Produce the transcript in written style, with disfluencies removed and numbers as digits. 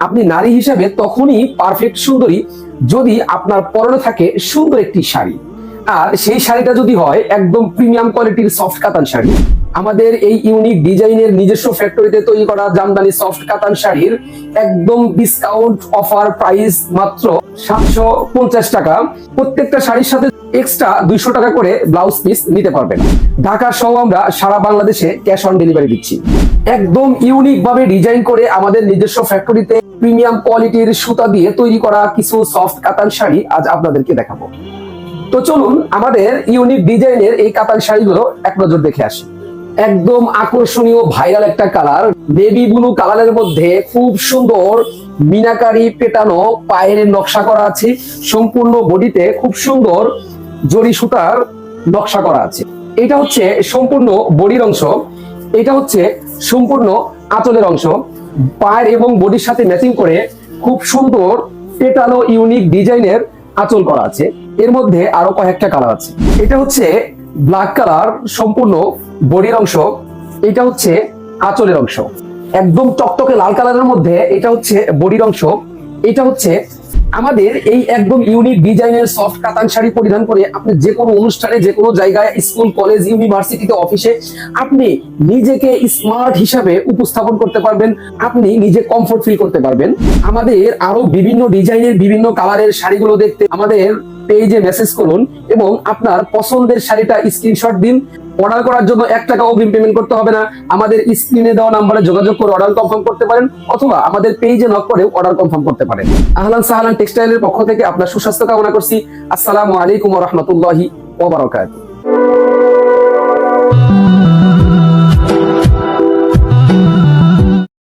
আপনি নারী হিসাবে তখনই পারফেক্ট সুন্দরী যদি আপনার পরনে থাকে সুন্দর একটি শাড়ি, আর সেই শাড়িটা যদি হয় একদম প্রিমিয়াম কোয়ালিটির সফট কাতান শাড়ি। আমাদের এই ইউনিক ডিজাইনের নিজস্ব ফ্যাক্টরিতে তৈরি করা জামদানি সফট কাতান শাড়ির একদম ডিসকাউন্ট অফার প্রাইস মাত্র 750 টাকা। প্রত্যেকটা শাড়ির সাথে এক্সট্রা 200 টাকা করে ব্লাউজ পিস নিতে পারবেন। ঢাকা সহ আমরা সারা বাংলাদেশে ক্যাশ অন ডেলিভারি দিচ্ছি। একদম ইউনিক ভাবে ডিজাইন করে আমাদের নিজস্ব ফ্যাক্টরিতে প্রিমিয়াম কোয়ালিটির সুতা দিয়ে তৈরি করা কিছু সফট কাতান শাড়ি আজ আপনাদেরকে দেখাবো। তো চলুন আমাদের ইউনিক ডিজাইনের এই কাতান শাড়িগুলো এক নজর দেখে আসি। একদম আকর্ষণীয় ভাইরাল একটা কালার, বেবি ব্লু কালারের মধ্যে খুব সুন্দর মিনাকারি পেটানো পায়ের নকশা করা আছে। সম্পূর্ণ বডিতে খুব সুন্দর জরি সুতার নকশা করা আছে। এটা হচ্ছে সম্পূর্ণ বডির অংশ, এটা হচ্ছে সম্পূর্ণ আঁচলের অংশ। পায়ের এবং বডির সাথে ম্যাচিং করে খুব সুন্দর পেটানো ইউনিক ডিজাইনের আঁচল করা আছে। এর মধ্যে আরো কয়েকটা কালার আছে। এটা হচ্ছে ব্ল্যাক কালার, সম্পূর্ণ বডির অংশ। এটা হচ্ছে আঁচলের অংশ। একদম টকটকে লাল কালারের মধ্যে এটা হচ্ছে বডির অংশ। এটা হচ্ছে আমাদের এই একদম ইউনিক ডিজাইনের সফট কাতান শাড়ি পরিধান করে আপনি যে কোনো অনুষ্ঠানে, যে কোনো জায়গায়, স্কুল, কলেজ, ইউনিভার্সিটিতে, অফিসে আপনি নিজেকে স্মার্ট হিসাবে উপস্থাপন করতে পারবেন। আপনি নিজে কমফোর্ট ফিল করতে পারবেন। আমাদের আরো বিভিন্ন ডিজাইনের বিভিন্ন কালারের শাড়িগুলো দেখতে আমাদের পেজে মেসেজ করুন এবং আপনার পছন্দের শাড়িটা স্ক্রিনশট দিন। অর্ডার করার জন্য 1 টাকা অগ্রিম পেমেন্ট করতে হবে না। আমাদের স্ক্রিনে দেওয়া নম্বরে যোগাযোগ করে অর্ডার কনফার্ম করতে পারেন, অথবা আমাদের পেজে নক করে অর্ডার কনফার্ম করতে পারেন। আহলান সাহলান টেক্সটাইলের পক্ষ থেকে আপনার সুস্বাস্থ্য কামনা করছি। আসসালামু আলাইকুম ওয়া রাহমাতুল্লাহি ওয়া বারাকাতুহু।